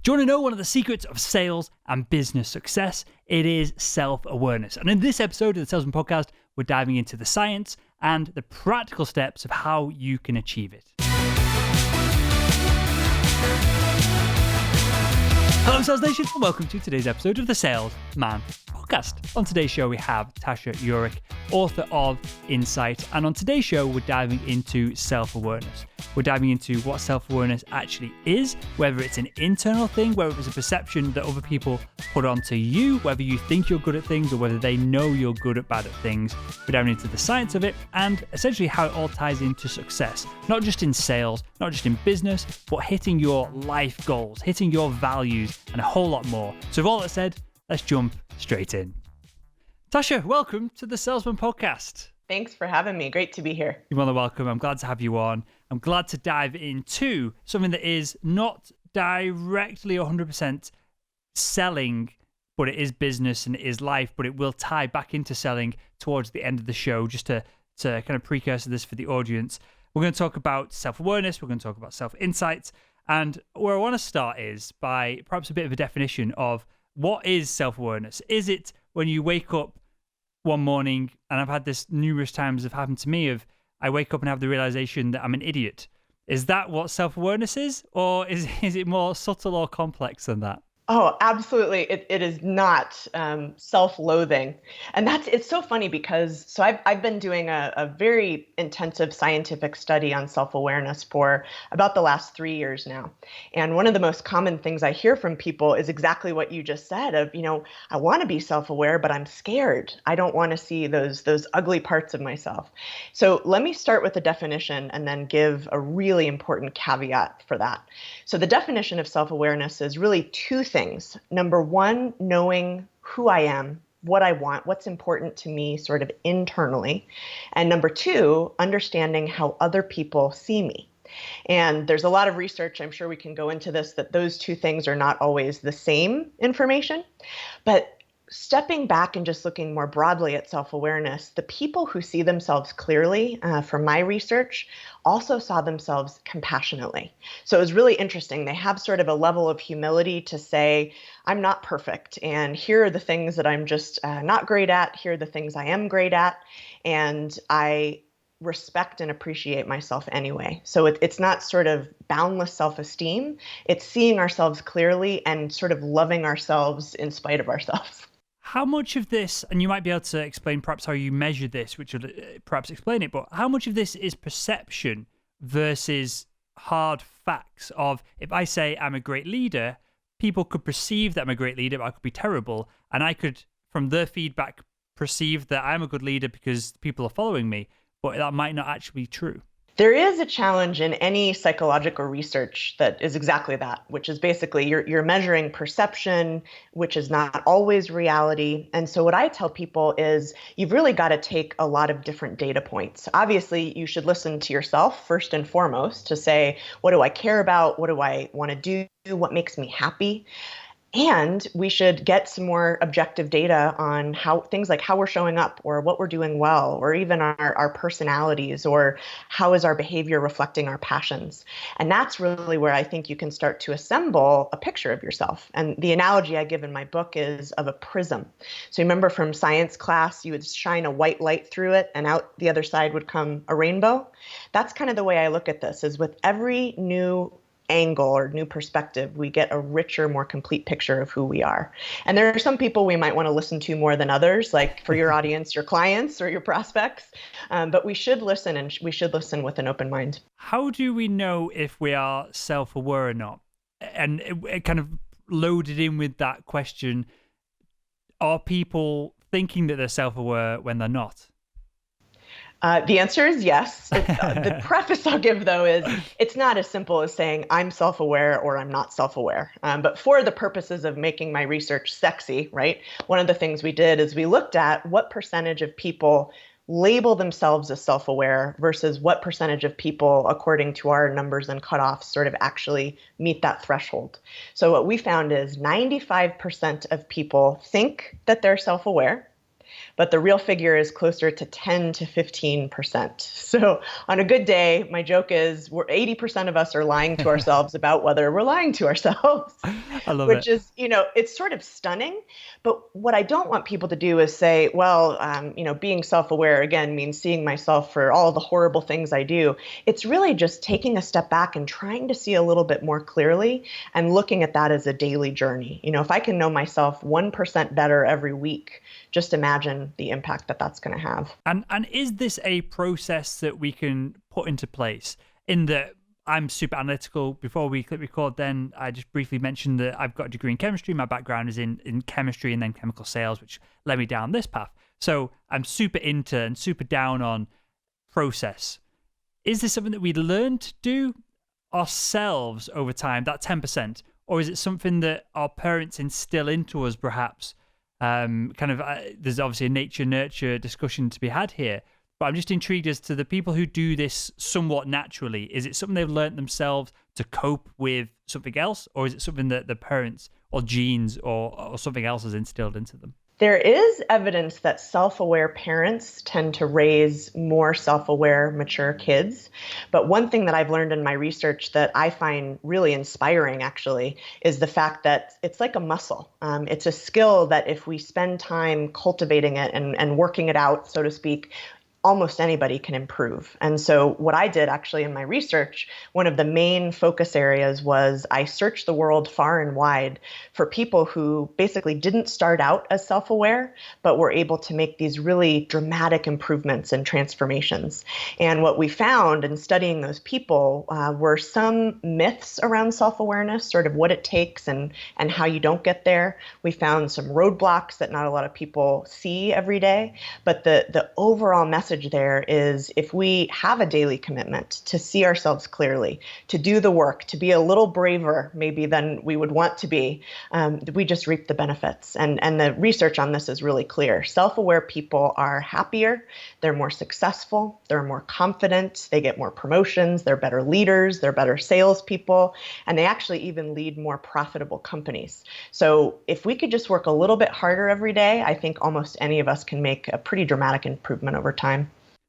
Do you want to know one of the secrets of sales and business success? It is self-awareness. And in this episode of the Salesman Podcast, we're diving into the science and the practical steps of how you can achieve it. Hello, Sales Nation, and welcome to today's episode of the Salesman Podcast. On today's show, we have Tasha Eurich, author of Insight. And on today's show, we're diving into self-awareness. We're diving into what self-awareness actually is, whether it's an internal thing, whether it's a perception that other people put onto you, whether you think you're good at things or whether they know you're good at bad at things. We're diving into the science of it and essentially how it all ties into success, not just in sales, not just in business, but hitting your life goals, hitting your values, and a whole lot more. So with all that said, let's jump straight in. Tasha, welcome to the Salesman Podcast. Thanks for having me. Great to be here. You're more than welcome. I'm glad to have you on. I'm glad to dive into something that is not directly 100% selling, but it is business and it is life, but it will tie back into selling towards the end of the show, just to kind of precursor this for the audience. We're going to talk about self-awareness. We're going to talk about self-insights. And where I want to start is by perhaps a bit of a definition of what is self-awareness. Is it when you wake up one morning, and I've had this numerous times have happened to me, of I wake up and have the realization that I'm an idiot. Is that what self-awareness is? Or is it more subtle or complex than that? Oh, absolutely. It is not self-loathing. And it's so funny because I've been doing a very intensive scientific study on self-awareness for about the last 3 years now. And one of the most common things I hear from people is exactly what you just said of, I want to be self-aware, but I'm scared. I don't want to see those ugly parts of myself. So let me start with the definition and then give a really important caveat for that. So the definition of self-awareness is really two things. Number one, knowing who I am, what I want, what's important to me sort of internally. And number two, understanding how other people see me. And there's a lot of research, I'm sure we can go into this, that those two things are not always the same information. But stepping back and just looking more broadly at self-awareness, the people who see themselves clearly, from my research, also saw themselves compassionately. So it was really interesting. They have sort of a level of humility to say, I'm not perfect, and here are the things that I'm just not great at. Here are the things I am great at, and I respect and appreciate myself anyway. So it's not sort of boundless self-esteem. It's seeing ourselves clearly and sort of loving ourselves in spite of ourselves. How much of this, and you might be able to explain perhaps how you measure this, which will perhaps explain it, but how much of this is perception versus hard facts of, if I say I'm a great leader, people could perceive that I'm a great leader, but I could be terrible, and I could, from their feedback, perceive that I'm a good leader because people are following me, but that might not actually be true. There is a challenge in any psychological research that is exactly that, which is basically you're measuring perception, which is not always reality. And so what I tell people is you've really got to take a lot of different data points. Obviously, you should listen to yourself first and foremost to say, what do I care about? What do I want to do? What makes me happy? And we should get some more objective data on how things like how we're showing up or what we're doing well, or even our personalities, or how is our behavior reflecting our passions. And that's really where I think you can start to assemble a picture of yourself. And the analogy I give in my book is of a prism. So you remember from science class, you would shine a white light through it and out the other side would come a rainbow. That's kind of the way I look at this, is with every new angle or new perspective, we get a richer, more complete picture of who we are. And there are some people we might want to listen to more than others, like for your audience, your clients or your prospects. But we should listen, and we should listen with an open mind. How do we know if we are self-aware or not? And it kind of loaded in with that question, are people thinking that they're self-aware when they're not? The answer is yes. The preface I'll give, though, is it's not as simple as saying I'm self-aware or I'm not self-aware. But for the purposes of making my research sexy, right, one of the things we did is we looked at what percentage of people label themselves as self-aware versus what percentage of people, according to our numbers and cutoffs, sort of actually meet that threshold. So what we found is 95% of people think that they're self-aware, but the real figure is closer to 10 to 15%. So on a good day, my joke is 80% of us are lying to ourselves about whether we're lying to ourselves, I love which it. is, it's sort of stunning. But what I don't want people to do is say, well, being self-aware again means seeing myself for all the horrible things I do. It's really just taking a step back and trying to see a little bit more clearly and looking at that as a daily journey. If I can know myself 1% better every week, just imagine the impact that that's going to have. And is this a process that we can put into place in that I'm super analytical? Before we click record, then I just briefly mentioned that I've got a degree in chemistry. My background is in chemistry and then chemical sales, which led me down this path. So I'm super into and super down on process. Is this something that we learn to do ourselves over time, that 10%? Or is it something that our parents instill into us, perhaps? There's obviously a nature-nurture discussion to be had here, but I'm just intrigued as to the people who do this somewhat naturally. Is it something they've learned themselves to cope with something else, or is it something that the parents or genes or something else has instilled into them? There is evidence that self-aware parents tend to raise more self-aware, mature kids. But one thing that I've learned in my research that I find really inspiring, actually, is the fact that it's like a muscle. It's a skill that if we spend time cultivating it and working it out, so to speak, almost anybody can improve. And so what I did actually in my research, one of the main focus areas was I searched the world far and wide for people who basically didn't start out as self-aware, but were able to make these really dramatic improvements and transformations. And what we found in studying those people were some myths around self-awareness, sort of what it takes and how you don't get there. We found some roadblocks that not a lot of people see every day, but the overall message there is if we have a daily commitment to see ourselves clearly, to do the work, to be a little braver maybe than we would want to be, we just reap the benefits. And the research on this is really clear. Self-aware people are happier, they're more successful, they're more confident, they get more promotions, they're better leaders, they're better salespeople, and they actually even lead more profitable companies. So if we could just work a little bit harder every day, I think almost any of us can make a pretty dramatic improvement over time.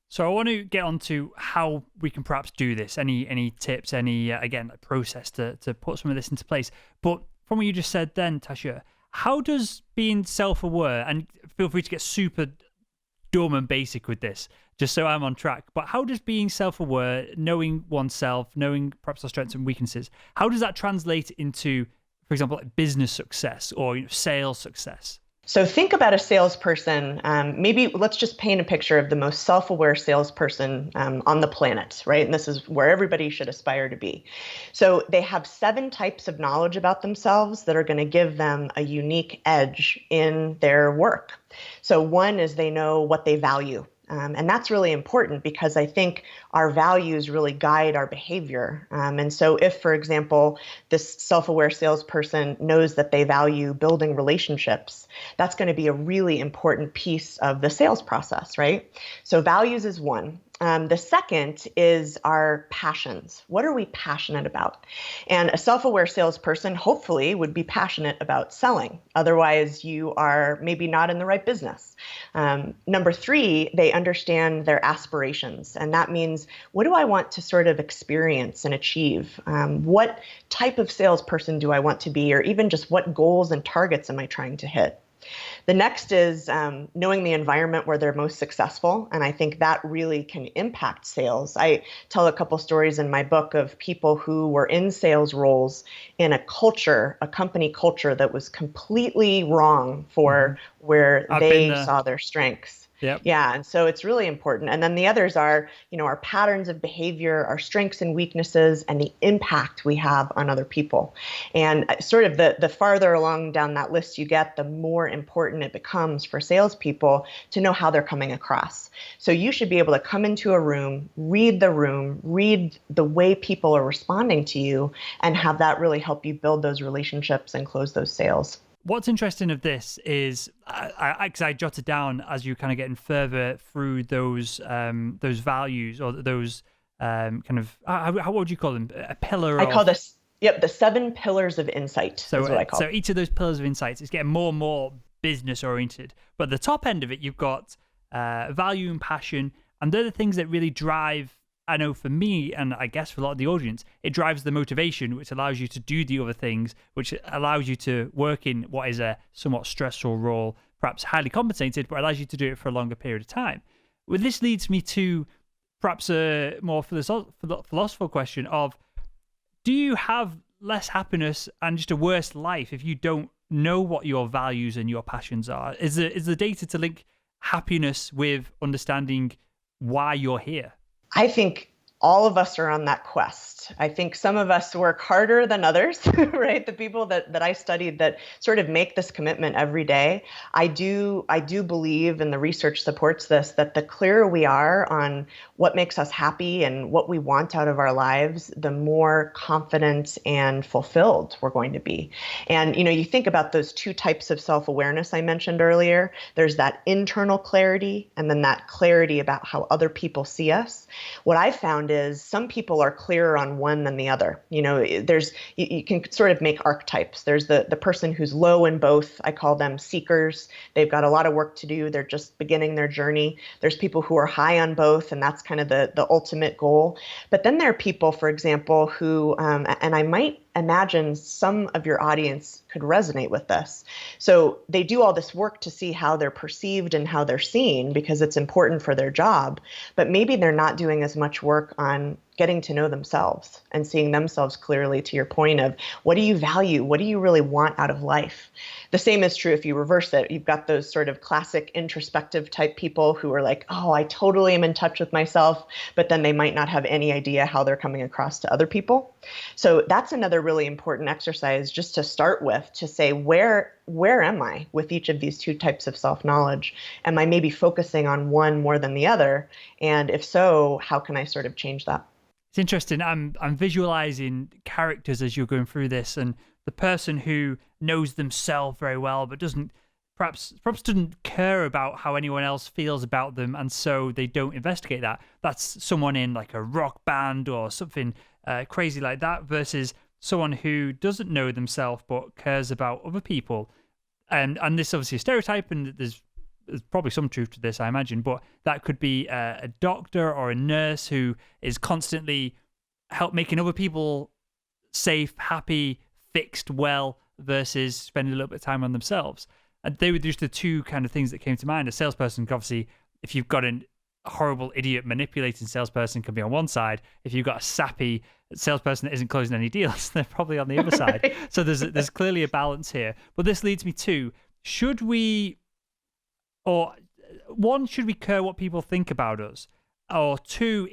So I want to get on to how we can perhaps do this. Any tips, again, process to put some of this into place. But from what you just said then, Tasha, how does being self-aware, and feel free to get super dumb and basic with this, just so I'm on track, but how does being self-aware, knowing oneself, knowing perhaps our strengths and weaknesses, how does that translate into, for example, like business success or sales success? So think about a salesperson. Maybe let's just paint a picture of the most self-aware salesperson on the planet, right? And this is where everybody should aspire to be. So they have 7 types of knowledge about themselves that are going to give them a unique edge in their work. So one is they know what they value. And that's really important because I think our values really guide our behavior. And so if, for example, this self-aware salesperson knows that they value building relationships, that's going to be a really important piece of the sales process, right? So values is one. The second is our passions. What are we passionate about? And a self-aware salesperson hopefully would be passionate about selling. Otherwise, you are maybe not in the right business. Number 3, they understand their aspirations. And that means, what do I want to sort of experience and achieve? What type of salesperson do I want to be? Or even just what goals and targets am I trying to hit? The next is knowing the environment where they're most successful, and I think that really can impact sales. I tell a couple stories in my book of people who were in sales roles in a company culture that was completely wrong for where they saw their strengths. Yep. Yeah, and so it's really important. And then the others are, our patterns of behavior, our strengths and weaknesses, and the impact we have on other people. And sort of the farther along down that list you get, the more important it becomes for salespeople to know how they're coming across. So you should be able to come into a room, read the way people are responding to you, and have that really help you build those relationships and close those sales. What's interesting of this is, because I jotted down as you kind of getting further through those values or those how would you call them? A pillar. I call this, the 7 pillars of insight. So is what I call. So each of those pillars of insights is getting more and more business oriented. But at the top end of it, you've got value and passion, and they're the things that really drive. I know for me, and I guess for a lot of the audience, it drives the motivation, which allows you to do the other things, which allows you to work in what is a somewhat stressful role, perhaps highly compensated, but allows you to do it for a longer period of time. Well, this leads me to perhaps a more philosophical question of, do you have less happiness and just a worse life if you don't know what your values and your passions are? Is the data to link happiness with understanding why you're here? I think all of us are on that quest. I think some of us work harder than others, right? The people that I studied that sort of make this commitment every day. I do believe, and the research supports this, that the clearer we are on what makes us happy and what we want out of our lives, the more confident and fulfilled we're going to be. And, you think about those two types of self-awareness I mentioned earlier. There's that internal clarity and then that clarity about how other people see us. What I've found is some people are clearer on one than the other. You can sort of make archetypes. There's the person who's low in both. I call them seekers. They've got a lot of work to do. They're just beginning their journey. There's people who are high on both, and that's kind of the ultimate goal. But then there are people, for example, who, and I might imagine some of your audience could resonate with this. So they do all this work to see how they're perceived and how they're seen because it's important for their job, but maybe they're not doing as much work on getting to know themselves and seeing themselves clearly, to your point of what do you value? What do you really want out of life? The same is true if you reverse it. You've got those sort of classic introspective type people who are like, oh, I totally am in touch with myself, but then they might not have any idea how they're coming across to other people. So that's another really important exercise just to start with, to say, where am I with each of these two types of self-knowledge? Am I maybe focusing on one more than the other? And if so, how can I sort of change that? It's interesting. I'm visualizing characters as you're going through this, and the person who knows themselves very well but perhaps doesn't care about how anyone else feels about them, and so they don't investigate that. That's someone in like a rock band or something crazy like that, versus someone who doesn't know themselves but cares about other people. And this is obviously a stereotype, and there's probably some truth to this, I imagine, but that could be a doctor or a nurse who is constantly making other people safe, happy, fixed, well, versus spending a little bit of time on themselves. And they were just the two kind of things that came to mind. A salesperson, obviously, if you've got a horrible idiot manipulating salesperson, can be on one side. If you've got a sappy salesperson that isn't closing any deals, they're probably on the other side. Right. So there's clearly a balance here. But this leads me to, should we care what people think about us? Or two,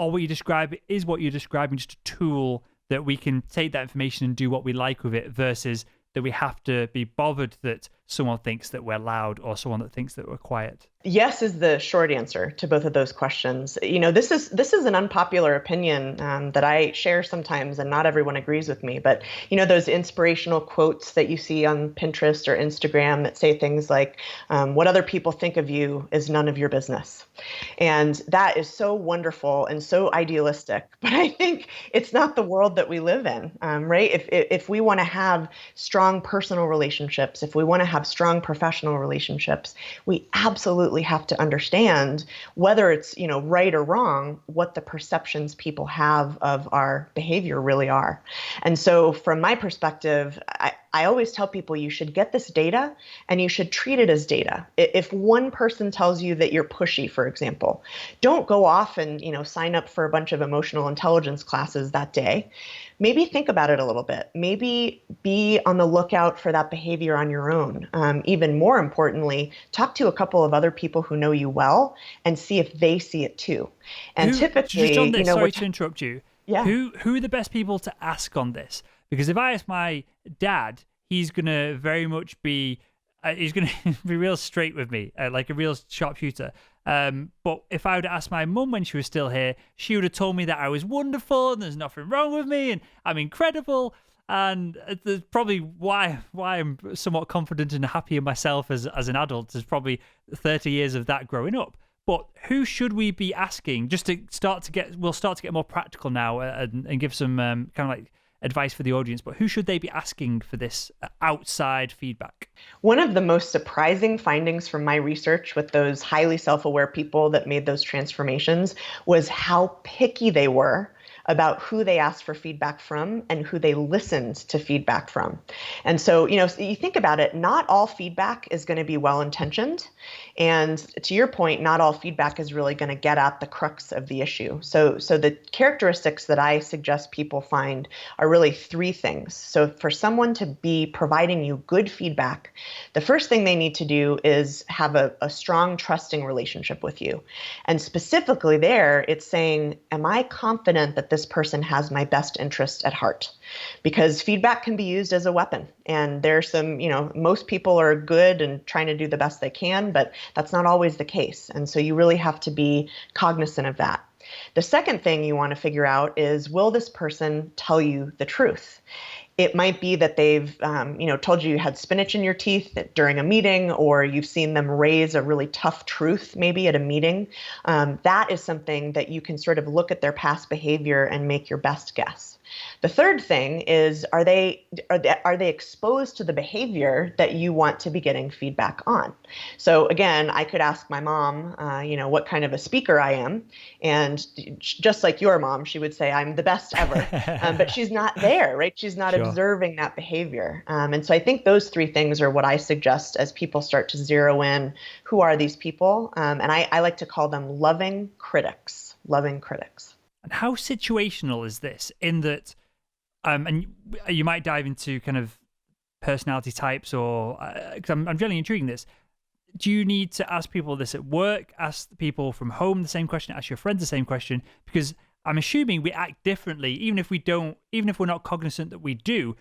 what you're describing just a tool that we can take that information and do what we like with it, versus that we have to be bothered that someone thinks that we're loud or someone that thinks that we're quiet? Yes is the short answer to both of those questions. This is an unpopular opinion that I share sometimes, and not everyone agrees with me. But those inspirational quotes that you see on Pinterest or Instagram that say things like, "What other people think of you is none of your business," and that is so wonderful and so idealistic. But I think it's not the world that we live in, right? If we want to have strong personal relationships, if we want to have strong professional relationships, we absolutely have to understand, whether it's right or wrong, what the perceptions people have of our behavior really are. And so from my perspective, I always tell people you should get this data and you should treat it as data. If one person tells you that you're pushy, for example, don't go off and sign up for a bunch of emotional intelligence classes that day. Maybe think about it a little bit. Maybe be on the lookout for that behavior on your own. Even more importantly, talk to a couple of other people who know you well and see if they see it too. And typically, just on this, sorry to interrupt you. Yeah. Who are the best people to ask on this? Because if I ask my dad, he's gonna very much be he's gonna be real straight with me, like a real sharpshooter. But if I would ask my mum when she was still here, she would have told me that I was wonderful and there's nothing wrong with me and I'm incredible. And there's probably why I'm somewhat confident and happy in myself as an adult. There's probably 30 years of that growing up. But who should we be asking, just to we'll start to get more practical now and give some kind of like advice for the audience, but who should they be asking for this outside feedback? One of the most surprising findings from my research with those highly self-aware people that made those transformations was how picky they were about who they asked for feedback from and who they listened to feedback from. And so, you think about it, not all feedback is going to be well-intentioned. And to your point, not all feedback is really going to get at the crux of the issue. So the characteristics that I suggest people find are really three things. So for someone to be providing you good feedback, the first thing they need to do is have a strong, trusting relationship with you. And specifically there, it's saying, am I confident that this person has my best interest at heart? Because feedback can be used as a weapon. And there's some, most people are good and trying to do the best they can, but that's not always the case. And so you really have to be cognizant of that. The second thing you want to figure out is, will this person tell you the truth? It might be that they've, told you had spinach in your teeth during a meeting, or you've seen them raise a really tough truth maybe at a meeting. That is something that you can sort of look at their past behavior and make your best guess. The third thing is, are they exposed to the behavior that you want to be getting feedback on? So again, I could ask my mom, what kind of a speaker I am. And just like your mom, she would say, I'm the best ever. But she's not there, right? She's not Sure. observing that behavior. And so I think those three things are what I suggest as people start to zero in, who are these people? And I like to call them loving critics. And how situational is this in that, and you might dive into kind of personality types, or, because I'm really intrigued in this. Do you need to ask people this at work, ask people from home the same question, ask your friends the same question? Because I'm assuming we act differently, even if we're not cognizant that we do,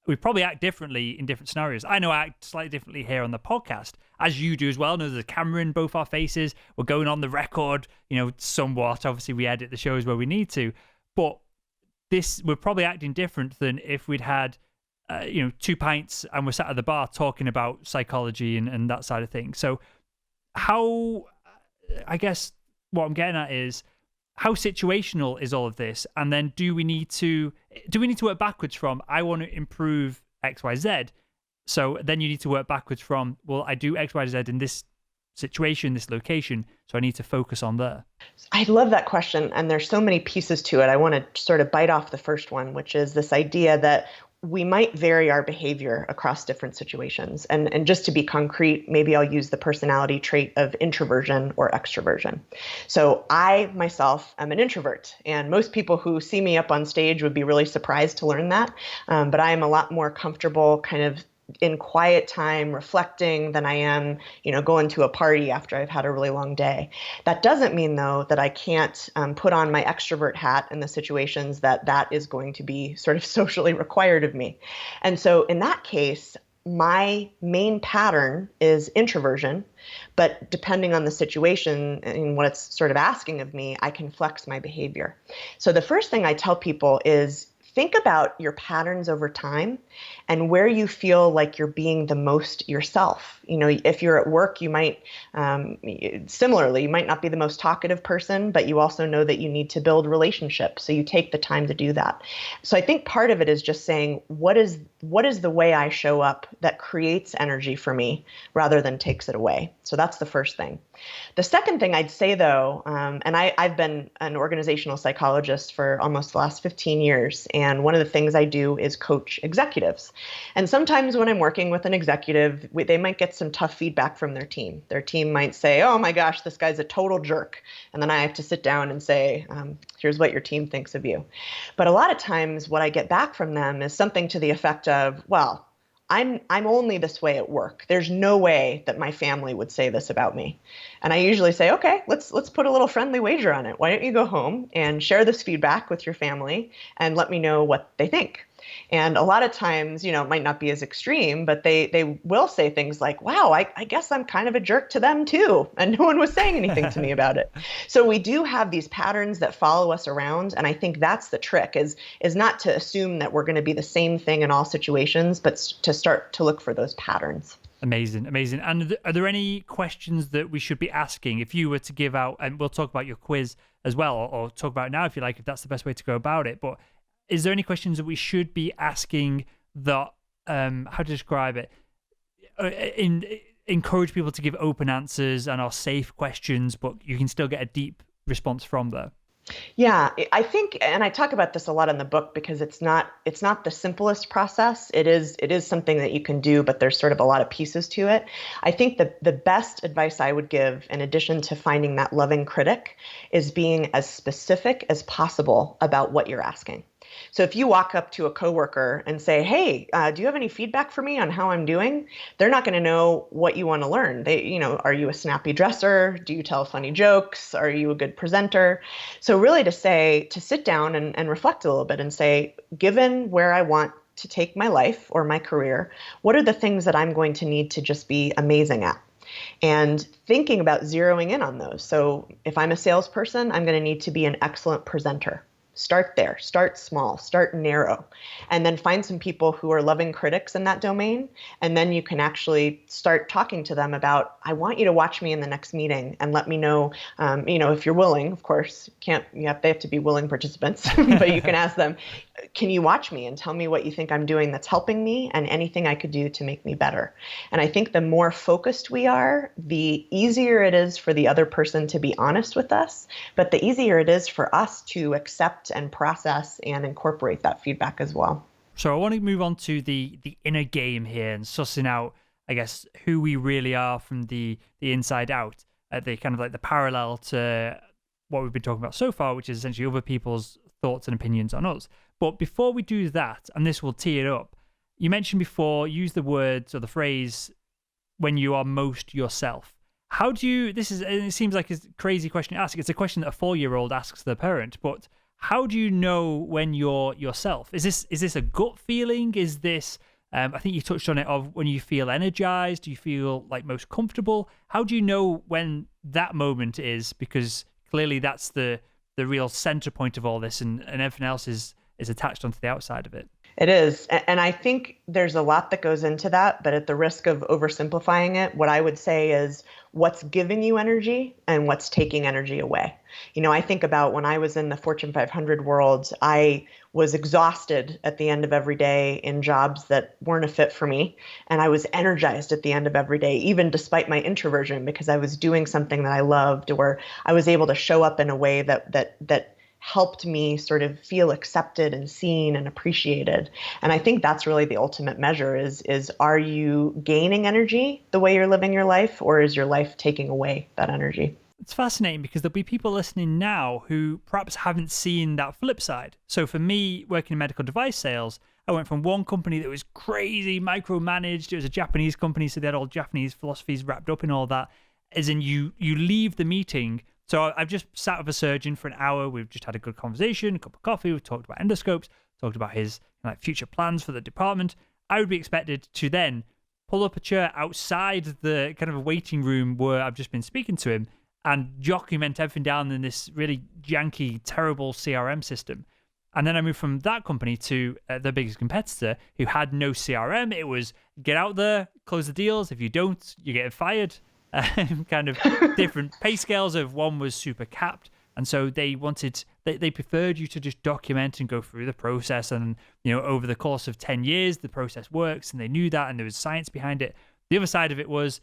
we probably act differently in different scenarios. I know I act slightly differently here on the podcast, as you do as well. There's a camera in both our faces. We're going on the record, somewhat. Obviously, we edit the shows where we need to. But we're probably acting different than if we'd had, 2 pints and we're sat at the bar talking about psychology and that side of things. So I guess what I'm getting at is, how situational is all of this? And then do we need to work backwards from, I want to improve X, Y, Z. So then you need to work backwards from, well, I do X, Y, Z in this situation, this location, so I need to focus on there. I love that question. And there's so many pieces to it. I want to sort of bite off the first one, which is this idea that we might vary our behavior across different situations. And just to be concrete, maybe I'll use the personality trait of introversion or extroversion. So I myself am an introvert, and most people who see me up on stage would be really surprised to learn that. But I am a lot more comfortable kind of in quiet time reflecting than I am, going to a party after I've had a really long day. That doesn't mean, though, that I can't put on my extrovert hat in the situations that is going to be sort of socially required of me. And so in that case, my main pattern is introversion, but depending on the situation and what it's sort of asking of me, I can flex my behavior. So the first thing I tell people is, think about your patterns over time and where you feel like you're being the most yourself. If you're at work, you might, similarly, you might not be the most talkative person, but you also know that you need to build relationships. So you take the time to do that. So I think part of it is just saying, what is the way I show up that creates energy for me rather than takes it away? So that's the first thing. The second thing I'd say, though, and I've been an organizational psychologist for almost the last 15 years, and one of the things I do is coach executives. And sometimes when I'm working with an executive, they might get some tough feedback from their team. Their team might say, oh my gosh, this guy's a total jerk. And then I have to sit down and say, here's what your team thinks of you. But a lot of times what I get back from them is something to the effect of, well, I'm only this way at work. There's no way that my family would say this about me. And I usually say, okay, let's put a little friendly wager on it. Why don't you go home and share this feedback with your family and let me know what they think? And a lot of times, it might not be as extreme, but they will say things like, wow, I guess I'm kind of a jerk to them too. And no one was saying anything to me about it. So we do have these patterns that follow us around. And I think that's the trick is not to assume that we're going to be the same thing in all situations, but to start to look for those patterns. Amazing. And are there any questions that we should be asking if you were to give out, and we'll talk about your quiz as well, or talk about it now if you like, if that's the best way to go about it. But is there any questions that we should be asking that, how to describe it, encourage people to give open answers and are safe questions, but you can still get a deep response from there? Yeah, I think, and I talk about this a lot in the book because it's not the simplest process. It is something that you can do, but there's sort of a lot of pieces to it. I think the best advice I would give, in addition to finding that loving critic, is being as specific as possible about what you're asking. So if you walk up to a coworker and say, "Hey, do you have any feedback for me on how I'm doing?" They're not going to know what you want to learn. Are you a snappy dresser? Do you tell funny jokes? Are you a good presenter? So really to sit down and reflect a little bit and say, given where I want to take my life or my career, what are the things that I'm going to need to just be amazing at? And thinking about zeroing in on those. So if I'm a salesperson, I'm going to need to be an excellent presenter. Start there, start small, start narrow, and then find some people who are loving critics in that domain. And then you can actually start talking to them about, I want you to watch me in the next meeting and let me know, if you're willing, of course, they have to be willing participants, but you can ask them, can you watch me and tell me what you think I'm doing that's helping me and anything I could do to make me better? And I think the more focused we are, the easier it is for the other person to be honest with us, but the easier it is for us to accept and process and incorporate that feedback as well. So I want to move on to the inner game here and sussing out, I guess, who we really are from the inside out, the kind of like the parallel to what we've been talking about so far, which is essentially other people's thoughts and opinions on us. But before we do that, and this will tee it up, you mentioned before, use the words or the phrase, when you are most yourself. How do you, it seems like a crazy question to ask. It's a question that a 4-year-old asks their parent, but how do you know when you're yourself? Is this a gut feeling? Is this, I think you touched on it, of when you feel energized, do you feel like most comfortable? How do you know when that moment is? Because clearly that's the real center point of all this, and everything else is attached onto the outside of it. It is. And I think there's a lot that goes into that, but at the risk of oversimplifying it, what I would say is what's giving you energy and what's taking energy away. I think about when I was in the Fortune 500 world, I was exhausted at the end of every day in jobs that weren't a fit for me. And I was energized at the end of every day, even despite my introversion, because I was doing something that I loved, or I was able to show up in a way that helped me sort of feel accepted and seen and appreciated. And I think that's really the ultimate measure is are you gaining energy the way you're living your life, or is your life taking away that energy? It's fascinating because there'll be people listening now who perhaps haven't seen that flip side. So for me, working in medical device sales, I went from one company that was crazy, micromanaged. It was a Japanese company, so they had all Japanese philosophies wrapped up in all that. As in you leave the meeting. So I've just sat with a surgeon for an hour. We've just had a good conversation, a cup of coffee. We've talked about endoscopes, talked about his future plans for the department. I would be expected to then pull up a chair outside the kind of a waiting room where I've just been speaking to him and document everything down in this really janky, terrible CRM system. And then I moved from that company to the biggest competitor who had no CRM. It was get out there, close the deals. If you don't, you're getting fired. Kind of different pay scales of one was super capped. And so they preferred you to just document and go through the process. And, over the course of 10 years, the process works, and they knew that, and there was science behind it. The other side of it was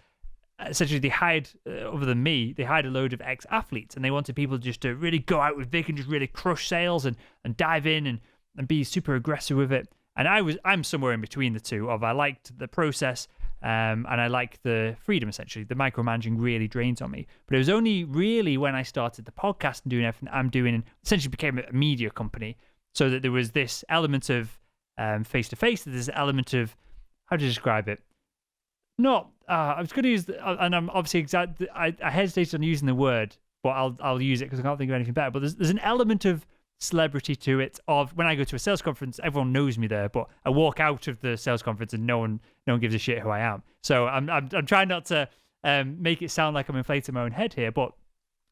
essentially they hired, other than me, they hired a load of ex-athletes, and they wanted people just to really go out with Vic and just really crush sales and dive in and be super aggressive with it. And I'm somewhere in between the two of I liked the process, and I like the freedom, essentially. The micromanaging really drains on me. But it was only really when I started the podcast and doing everything I'm doing and essentially became a media company, so that there was this element of face-to-face, there's an element of, how to describe it? I was going to use, and I'm obviously I hesitated on using the word, but I'll use it because I can't think of anything better. But there's an element of celebrity to it, of when I go to a sales conference, everyone knows me there, but I walk out of the sales conference and no one gives a shit who I am. So I'm trying not to make it sound like I'm inflating my own head here, but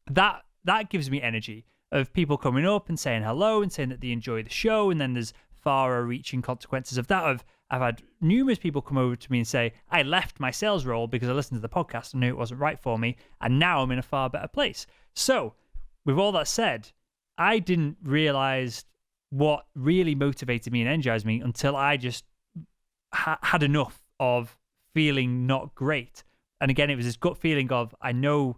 that gives me energy of people coming up and saying hello and saying that they enjoy the show, and then there's far-reaching consequences of that. I've had numerous people come over to me and say, I left my sales role because I listened to the podcast and knew it wasn't right for me, and now I'm in a far better place. So with all that said, I didn't realize what really motivated me and energized me until I just had enough of feeling not great. And again, it was this gut feeling of, I know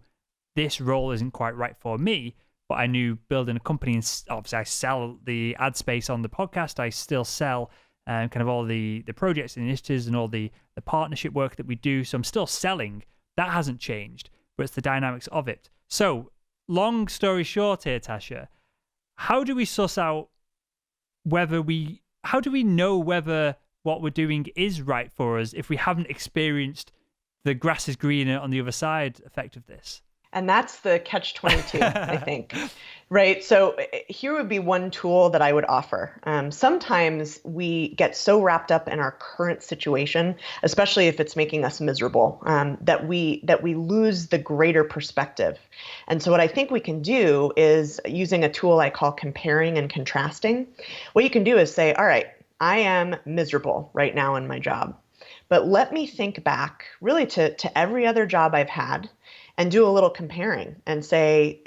this role isn't quite right for me, but I knew building a company, and obviously I sell the ad space on the podcast. I still sell kind of all the projects and initiatives and all the partnership work that we do. So I'm still selling. That hasn't changed, but it's the dynamics of it. So long story short here, Tasha, how do we suss out how do we know whether what we're doing is right for us if we haven't experienced the grass is greener on the other side effect of this? And that's the catch-22, I think, right? So here would be one tool that I would offer. Sometimes we get so wrapped up in our current situation, especially if it's making us miserable, that we lose the greater perspective. And so what I think we can do is, using a tool I call comparing and contrasting, what you can do is say, all right, I am miserable right now in my job, but let me think back really to every other job I've had and do a little comparing and say,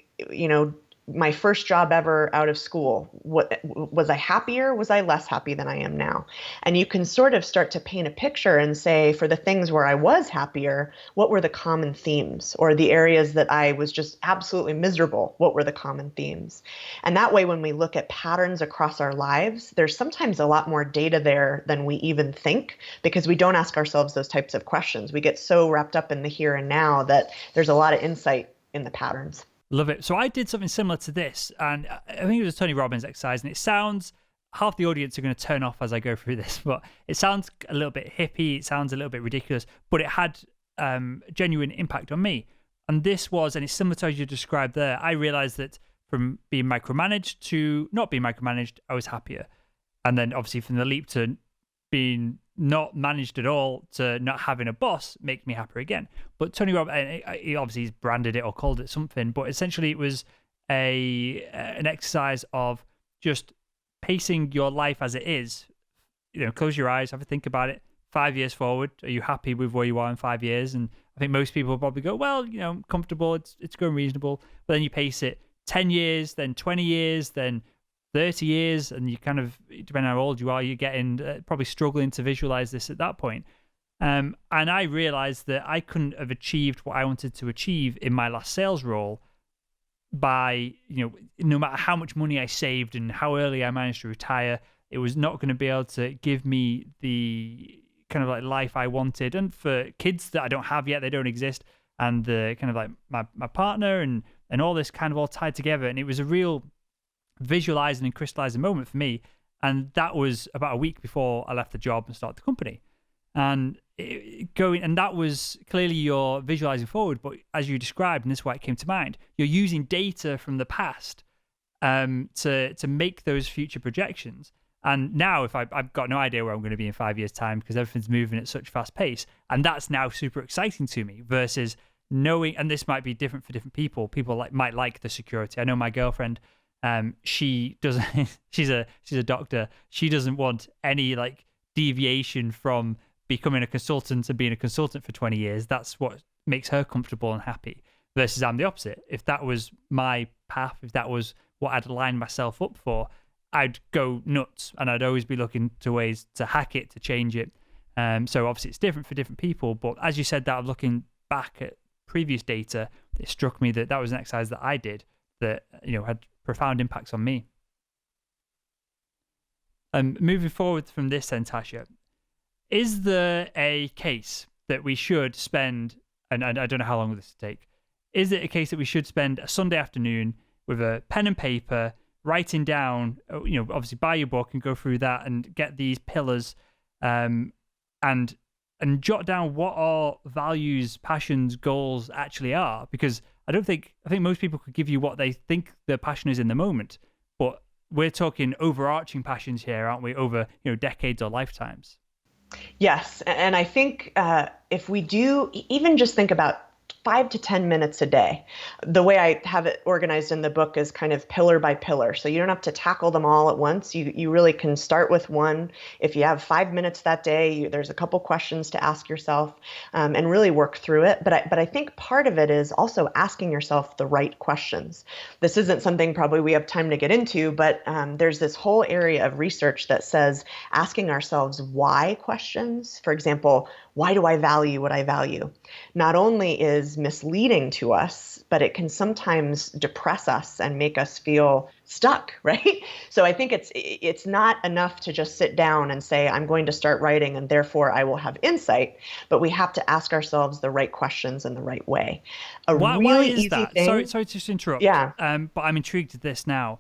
my first job ever out of school, what was I happier? Was I less happy than I am now? And you can sort of start to paint a picture and say, for the things where I was happier, what were the common themes? Or the areas that I was just absolutely miserable, what were the common themes? And that way, when we look at patterns across our lives, there's sometimes a lot more data there than we even think, because we don't ask ourselves those types of questions. We get so wrapped up in the here and now that there's a lot of insight in the patterns. Love it. So I did something similar to this, and I think it was a Tony Robbins exercise, and it sounds, half the audience are going to turn off as I go through this, but it sounds a little bit hippie, it sounds a little bit ridiculous, but it had genuine impact on me. And this was, and it's similar to as you described there, I realized that from being micromanaged to not being micromanaged, I was happier. And then obviously from the leap to being not managed at all to not having a boss make me happier again. But Tony Robbins, he obviously he's branded it or called it something, but essentially it was an exercise of just pacing your life as it is. Close your eyes, have a think about it. 5 years forward, are you happy with where you are in 5 years? And I think most people will probably go, well, I'm comfortable, it's going reasonable. But then you pace it 10 years, then 20 years, then 30 years, and you kind of, depending on how old you are, you're getting probably struggling to visualize this at that point. And I realized that I couldn't have achieved what I wanted to achieve in my last sales role by, no matter how much money I saved and how early I managed to retire, it was not going to be able to give me the kind of like life I wanted. And for kids that I don't have yet, they don't exist, and the kind of like my partner and all this kind of all tied together. And it was a real visualizing and crystallizing moment for me, and that was about a week before I left the job and started the company. And that was clearly you're visualizing forward, but as you described, and this is why it came to mind, you're using data from the past to make those future projections. And now, if I've got no idea where I'm going to be in 5 years' time, because everything's moving at such fast pace, and that's now super exciting to me versus knowing. And this might be different for different people. People might like the security. I know my girlfriend. She doesn't. she's a doctor. She doesn't want any deviation from becoming a consultant and being a consultant for 20 years. That's what makes her comfortable and happy. Versus I'm the opposite. If that was my path, if that was what I'd lined myself up for, I'd go nuts, and I'd always be looking to ways to hack it, to change it. So obviously it's different for different people. But as you said, that looking back at previous data, it struck me that was an exercise that I did that had profound impacts on me. Moving forward from this then, Tasha, is there a case that we should spend, and I don't know how long this will take, is it a case that we should spend a Sunday afternoon with a pen and paper, writing down, obviously buy your book and go through that and get these pillars and jot down what our values, passions, goals actually are? Because I think most people could give you what they think their passion is in the moment, but we're talking overarching passions here, aren't we? Over decades or lifetimes. Yes, and I think if we do even just think about 5 to 10 minutes a day. The way I have it organized in the book is kind of pillar by pillar. So you don't have to tackle them all at once. You really can start with one. If you have 5 minutes that day, there's a couple questions to ask yourself, and really work through it. But I think part of it is also asking yourself the right questions. This isn't something probably we have time to get into, but there's this whole area of research that says asking ourselves why questions. For example, why do I value what I value? Not only is misleading to us, but it can sometimes depress us and make us feel stuck, right? So I think it's not enough to just sit down and say, I'm going to start writing and therefore I will have insight, but we have to ask ourselves the right questions in the right way. Why is that? Sorry to just interrupt. Yeah. But I'm intrigued at this now.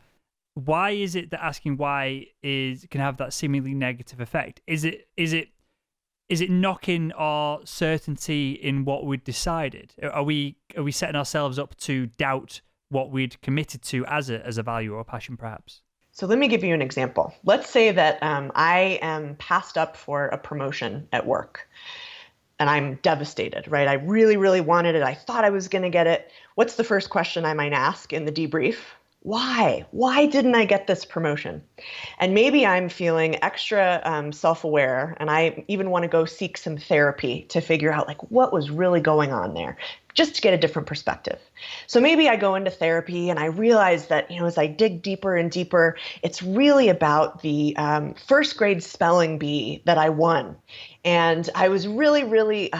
Why is it that asking why can have that seemingly negative effect? Is it knocking our certainty in what we'd decided? Are we setting ourselves up to doubt what we'd committed to as a value or a passion, perhaps? So let me give you an example. Let's say that I am passed up for a promotion at work. And I'm devastated, right? I really, really wanted it. I thought I was going to get it. What's the first question I might ask in the debrief? Why? Why didn't I get this promotion? And maybe I'm feeling extra self-aware, and I even want to go seek some therapy to figure out like what was really going on there, just to get a different perspective. So maybe I go into therapy and I realize that, as I dig deeper and deeper, it's really about the first grade spelling bee that I won. And I was really, really,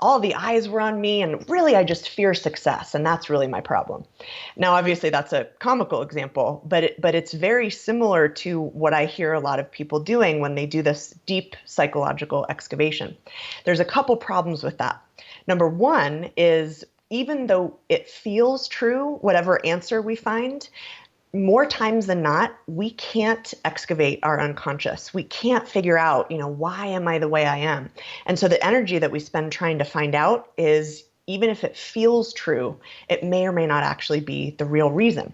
all the eyes were on me, and really I just fear success. And that's really my problem. Now, obviously, that's a comical example, but it's very similar to what I hear a lot of people doing when they do this deep psychological excavation. There's a couple problems with that. Number one is, even though it feels true, whatever answer we find, more times than not, we can't excavate our unconscious. We can't figure out, why am I the way I am? And so the energy that we spend trying to find out is, even if it feels true, it may or may not actually be the real reason.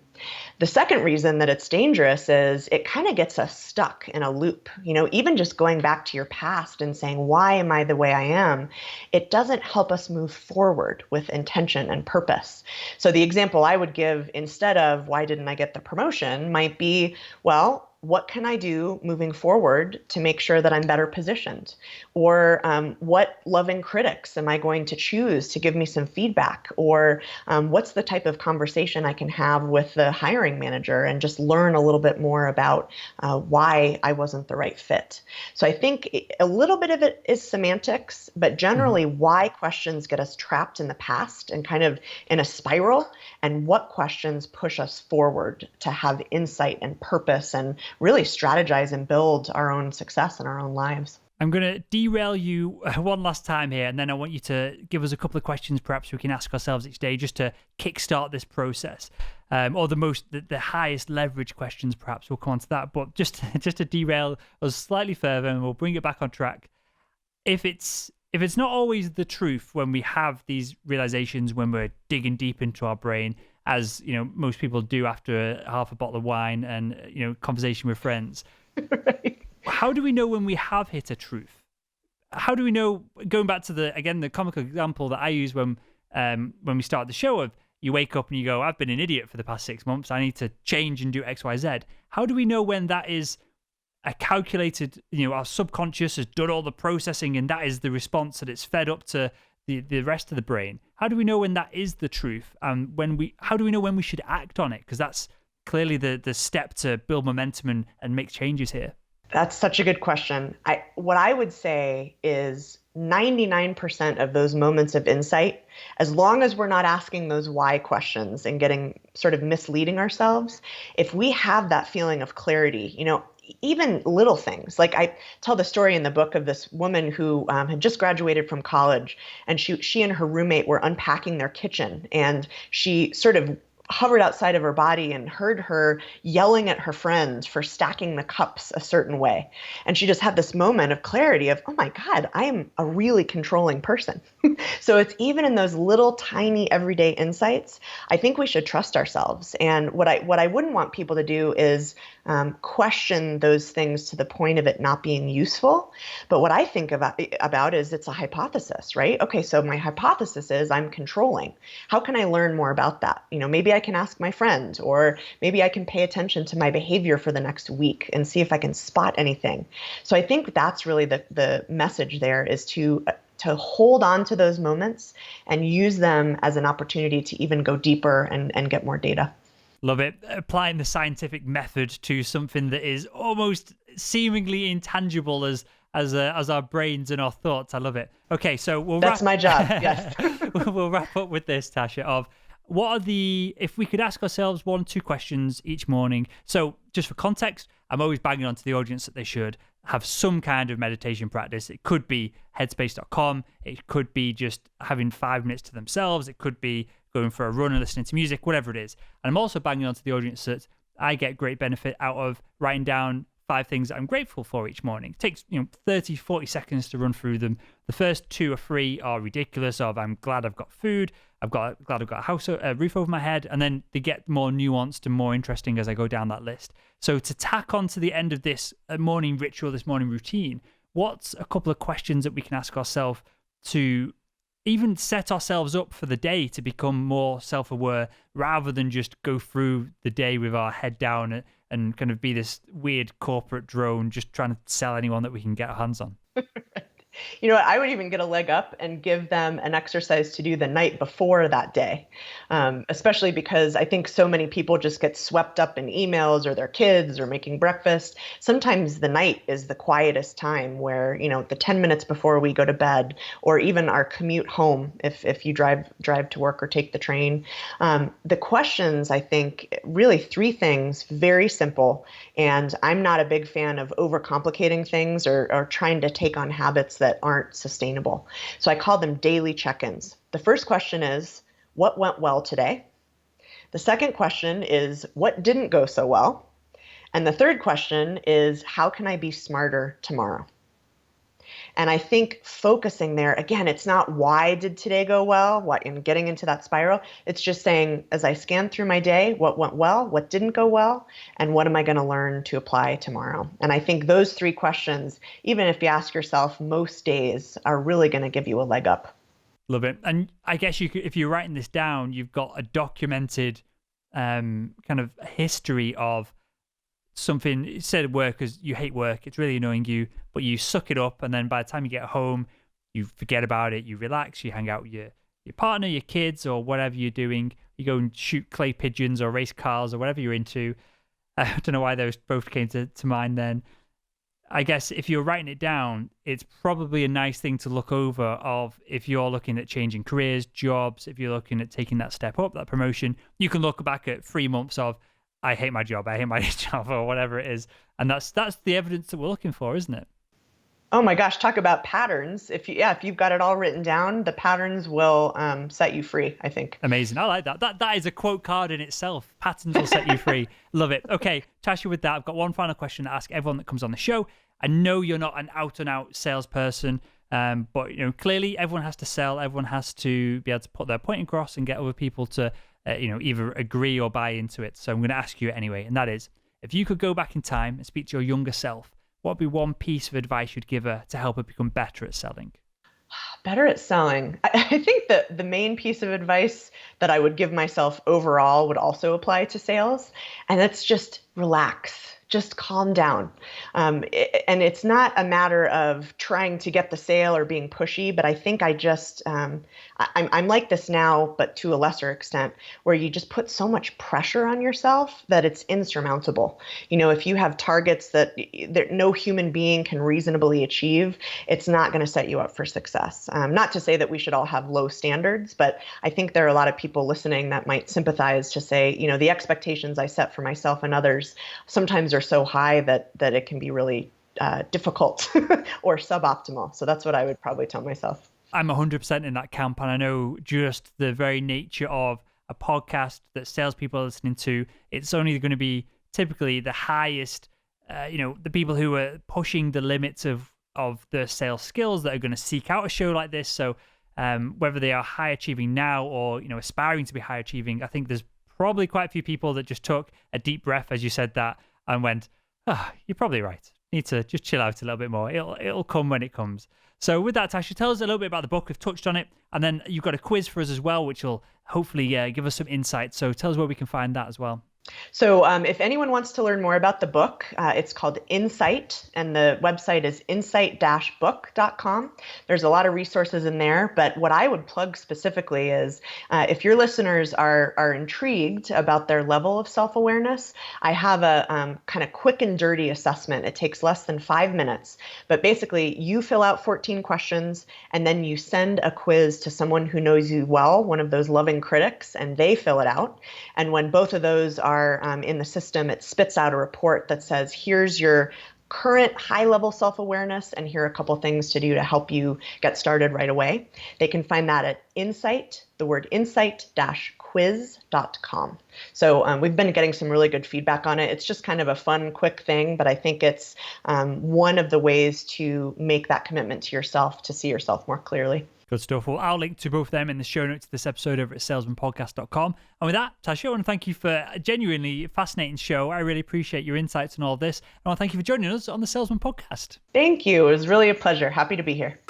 The second reason that it's dangerous is it kind of gets us stuck in a loop. Even just going back to your past and saying, why am I the way I am? It doesn't help us move forward with intention and purpose. So the example I would give instead of why didn't I get the promotion might be, well, what can I do moving forward to make sure that I'm better positioned? Or what loving critics am I going to choose to give me some feedback? Or what's the type of conversation I can have with the hiring manager and just learn a little bit more about why I wasn't the right fit? So I think a little bit of it is semantics, but generally why questions get us trapped in the past and kind of in a spiral, and what questions push us forward to have insight and purpose and really strategize and build our own success in our own lives. I'm going to derail you one last time here, and then I want you to give us a couple of questions perhaps we can ask ourselves each day just to kickstart this process. Or the highest leverage questions, perhaps we'll come on to that. But just to derail us slightly further, and we'll bring it back on track. If it's not always the truth when we have these realizations, when we're digging deep into our brain, as most people do after half a bottle of wine and conversation with friends. Right. How do we know when we have hit a truth? How do we know? Going back to the comical example that I use when we start the show of, you wake up and you go, I've been an idiot for the past 6 months. I need to change and do X, Y, Z. How do we know when that is a calculated? Our subconscious has done all the processing, and that is the response that it's fed up to the rest of the brain. How do we know when that is the truth? And how do we know when we should act on it? Because that's clearly the step to build momentum and make changes here. That's such a good question. What I would say is 99% of those moments of insight, as long as we're not asking those why questions and getting sort of misleading ourselves, if we have that feeling of clarity, even little things. Like I tell the story in the book of this woman who had just graduated from college, and she and her roommate were unpacking their kitchen, and she sort of hovered outside of her body and heard her yelling at her friend for stacking the cups a certain way. And she just had this moment of clarity of, oh my God, I am a really controlling person. So it's even in those little tiny everyday insights, I think we should trust ourselves. And what I wouldn't want people to do is question those things to the point of it not being useful. But what I think about is it's a hypothesis, right? Okay, so my hypothesis is I'm controlling. How can I learn more about that? Maybe I can ask my friend, or maybe I can pay attention to my behavior for the next week and see if I can spot anything. So I think that's really the message there, is to hold on to those moments and use them as an opportunity to even go deeper and get more data. Love it. Applying the scientific method to something that is almost seemingly intangible as our brains and our thoughts. I love it. Okay, so that's my job. Yes. We'll wrap up with this, Tasha, of if we could ask ourselves 1-2 questions each morning. So just for context, I'm always banging onto the audience that they should have some kind of meditation practice. It could be headspace.com. It could be just having 5 minutes to themselves. It could be going for a run and listening to music, whatever it is. And I'm also banging onto the audience that I get great benefit out of writing down 5 things that I'm grateful for each morning. It takes 30, 40 seconds to run through them. The first 2 or 3 are ridiculous, of I'm glad I've got food, glad I've got a roof over my head, and then they get more nuanced and more interesting as I go down that list. So to tack on to the end of this morning ritual, this morning routine, what's a couple of questions that we can ask ourselves to even set ourselves up for the day to become more self-aware, rather than just go through the day with our head down and kind of be this weird corporate drone just trying to sell anyone that we can get our hands on? You know what? I would even get a leg up and give them an exercise to do the night before that day, especially because I think so many people just get swept up in emails or their kids or making breakfast. Sometimes the night is the quietest time, where, the 10 minutes before we go to bed, or even our commute home, if you drive to work or take the train. The questions, I think, really 3 things, very simple. And I'm not a big fan of overcomplicating things or trying to take on habits that aren't sustainable. So I call them daily check-ins. The first question is, what went well today? The second question is, what didn't go so well? And the third question is, how can I be smarter tomorrow? And I think focusing there, again, it's not why did today go well, and getting into that spiral. It's just saying, as I scan through my day, what went well, what didn't go well, and what am I going to learn to apply tomorrow? And I think those 3 questions, even if you ask yourself most days, are really going to give you a leg up. Love it. And I guess if you're writing this down, you've got a documented kind of history of something. You said work, because you hate work, it's really annoying you, but you suck it up, and then by the time you get home, you forget about it, you relax, you hang out with your partner, your kids, or whatever you're doing. You go and shoot clay pigeons or race cars or whatever you're into. I don't know why those both came to mind then. I guess if you're writing it down, it's probably a nice thing to look over, of if you're looking at changing careers, jobs, if you're looking at taking that step up, that promotion, you can look back at 3 months of, I hate my job, or whatever it is. And that's the evidence that we're looking for, isn't it? Oh my gosh, talk about patterns. If you've got it all written down, the patterns will set you free, I think. Amazing. I like that. That is a quote card in itself. Patterns will set you free. Love it. Okay, Tasha, with that, I've got one final question to ask everyone that comes on the show. I know you're not an out-and-out salesperson, but clearly everyone has to sell. Everyone has to be able to put their point across and get other people to either agree or buy into it. So I'm going to ask you anyway, and that is, if you could go back in time and speak to your younger self, what would be one piece of advice you'd give her to help her become better at selling? Better at selling. I think that the main piece of advice that I would give myself overall would also apply to sales, and that's just relax. Just calm down. And it's not a matter of trying to get the sale or being pushy, but I think I'm like this now, but to a lesser extent, where you just put so much pressure on yourself that it's insurmountable. If you have targets that no human being can reasonably achieve, it's not going to set you up for success. Not to say that we should all have low standards, but I think there are a lot of people listening that might sympathize to say, the expectations I set for myself and others sometimes are so high that it can be really difficult or suboptimal. So that's what I would probably tell myself. I'm 100% in that camp, and I know just the very nature of a podcast that salespeople are listening to, it's only going to be typically the highest, the people who are pushing the limits of their sales skills that are going to seek out a show like this. So whether they are high achieving now or, aspiring to be high achieving, I think there's probably quite a few people that just took a deep breath as you said that and went, you're probably right. Need to just chill out a little bit more. It'll come when it comes. So with that, Tasha, tell us a little bit about the book. We've touched on it. And then you've got a quiz for us as well, which will hopefully give us some insight. So tell us where we can find that as well. So if anyone wants to learn more about the book, it's called Insight, and the website is insight-book.com. There's a lot of resources in there, but what I would plug specifically is if your listeners are intrigued about their level of self-awareness, I have a kind of quick and dirty assessment. It takes less than 5 minutes, but basically you fill out 14 questions and then you send a quiz to someone who knows you well, one of those loving critics, and they fill it out. And when both of those are in the system, it spits out a report that says, here's your current high-level self-awareness, and here are a couple things to do to help you get started right away. They can find that at Insight, the word insight-quiz.com. So we've been getting some really good feedback on it. It's just kind of a fun, quick thing, but I think it's one of the ways to make that commitment to yourself, to see yourself more clearly. Good stuff. Well, I'll link to both of them in the show notes of this episode over at salesmanpodcast.com. And with that, Tasha, I want to thank you for a genuinely fascinating show. I really appreciate your insights on all of this. And I want to thank you for joining us on the Salesman Podcast. Thank you. It was really a pleasure. Happy to be here.